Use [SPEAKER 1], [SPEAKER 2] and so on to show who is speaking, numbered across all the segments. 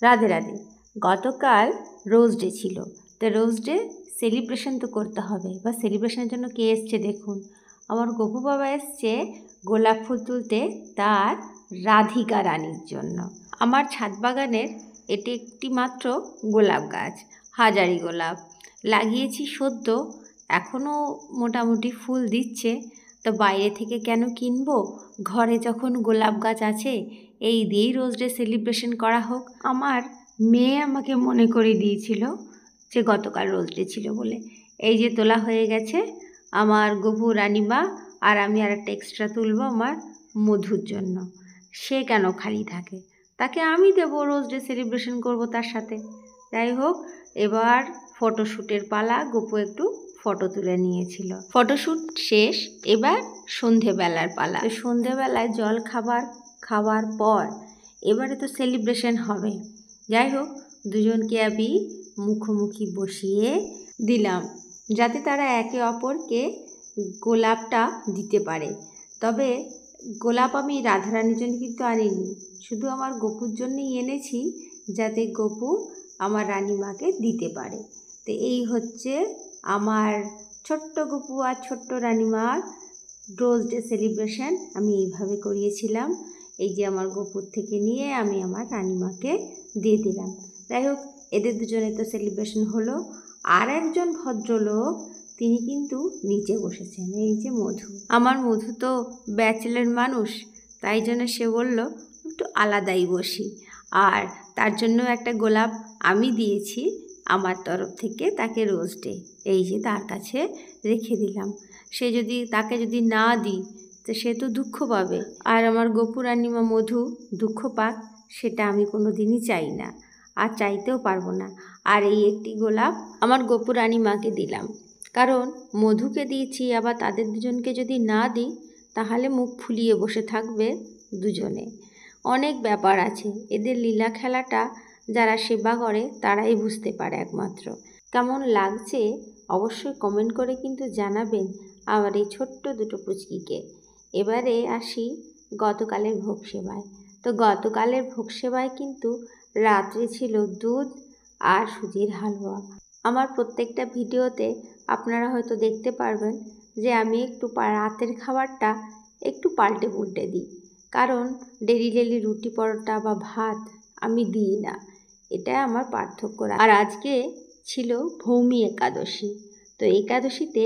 [SPEAKER 1] রাধে রাধে। গতকাল rose day ছিল, তো রোজ ডে সেলিব্রেশন তো করতে হবে। বা সেলিব্রেশনের জন্য কে এসছে দেখুন, আমার গপু বাবা এসছে গোলাপ ফুল তুলতে তার রাধিকা রানীর জন্য। আমার ছাদ বাগানের এটি একটি মাত্র গোলাপ গাছ, হাজারি গোলাপ লাগিয়েছি সদ্য, এখনও মোটামুটি ফুল দিচ্ছে। তো বাইরে থেকে কেন কিনবো, ঘরে যখন গোলাপ গাছ আছে এই দিয়েই রোজ ডে সেলিব্রেশন করা হোক। আমার মেয়ে আমাকে মনে করে দিয়েছিল যে গতকাল রোজ ডে ছিল বলে। এই যে তোলা হয়ে গেছে আমার গপু রানীমা, আর আমি আর একটা এক্সট্রা তুলবো আমার মধুর জন্য। সে কেন খালি থাকে, তাকে আমি দেবো, রোজ ডে সেলিব্রেশন করবো তার সাথে। যাই হোক, এবার ফটোশ্যুটের পালা। গপু একটু ফটো তুলে নিয়েছিল, ফটোশ্যুট শেষ, এবার সন্ধেবেলার পালা। সন্ধেবেলায় জল খাওয়ার পর এবারে তো সেলিব্রেশন হবে। যাই হোক, দুজনকে আমি মুখোমুখি বসিয়ে দিলাম যাতে তারা একে অপরকে গোলাপটা দিতে পারে। তবে গোলাপ আমি রাধারানীর জন্য কিন্তু আনিনি, শুধু আমার গপুর জন্যই এনেছি, যাতে গপু আমার রানীমাকে দিতে পারে। তো এই হচ্ছে আমার ছোট্ট গপু আর ছোট্ট রানীমার রোজ ডে সেলিব্রেশন। আমি এইভাবে করিয়েছিলাম। এই যে আমার গপুর থেকে নিয়ে আমি আমার রানীমাকে দিয়ে দিলাম। যাই হোক, এদের দুজনে তো সেলিব্রেশন হলো। আর একজন ভদ্রলোক তিনি কিন্তু নিচে বসেছেন, এই যে মধু। আমার মধু তো ব্যাচেলর মানুষ, তাই জন্য সে বলল একটু আলাদাই বসি, আর তার জন্য একটা গোলাপ আমি দিয়েছি আমার তরফ থেকে তাকে রোজ ডে। এই যে তার কাছে রেখে দিলাম। তাকে যদি না দিই তো সে তো দুঃখ পাবে, আর আমার গপু রানীমা মধু দুঃখ পাক, সেটা আমি কোনো দিনই চাই না, আর চাইতেও পারবো না। আর এই একটি গোলাপ আমার গপু রানীমাকে দিলাম, কারণ মধুকে দিয়েছি, আবার তাদের দুজনকে যদি না দিই তাহলে মুখ ফুলিয়ে বসে থাকবে দুজনে। অনেক ব্যাপার আছে, এদের লীলা খেলাটা যারা সেবা করে তারাই বুঝতে পারে একমাত্র। কেমন লাগছে অবশ্যই কমেন্ট করে কিন্তু জানাবেন আমার এই ছোট্ট দুটো পুচকিকে। এবারে আসি গতকালের ভোগ সেবায়। তো গতকালের ভোগ সেবায় কিন্তু রাত্রে ছিল দুধ আর সুজির হালুয়া। আমার প্রত্যেকটা ভিডিওতে আপনারা হয়তো দেখতে পারবেন যে আমি একটু রাতের খাবারটা একটু পাল্টে পুল্টে দিই, কারণ ডেলি রুটি পরোটা বা ভাত আমি দিই না, এটা আমার পার্থক্য। আর আজকে ছিল ভৌমি একাদশী। তো একাদশীতে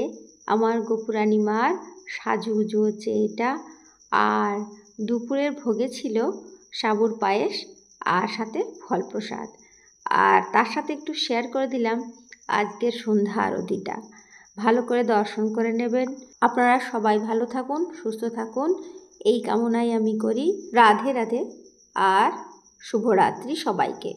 [SPEAKER 1] আমার গপু রানীমার সাজুগুজু হচ্ছে এটা। আর দুপুরের ভোগে ছিল সাবুর পায়েস আর সাথে ফল প্রসাদ। আর তার সাথে একটু শেয়ার করে দিলাম আজকের সন্ধ্যা আরতিটা, ভালো করে দর্শন করে নেবেন। আপনারা সবাই ভালো থাকুন, সুস্থ থাকুন, এই কামনাই আমি করি। রাধে রাধে আর শুভরাত্রি সবাইকে।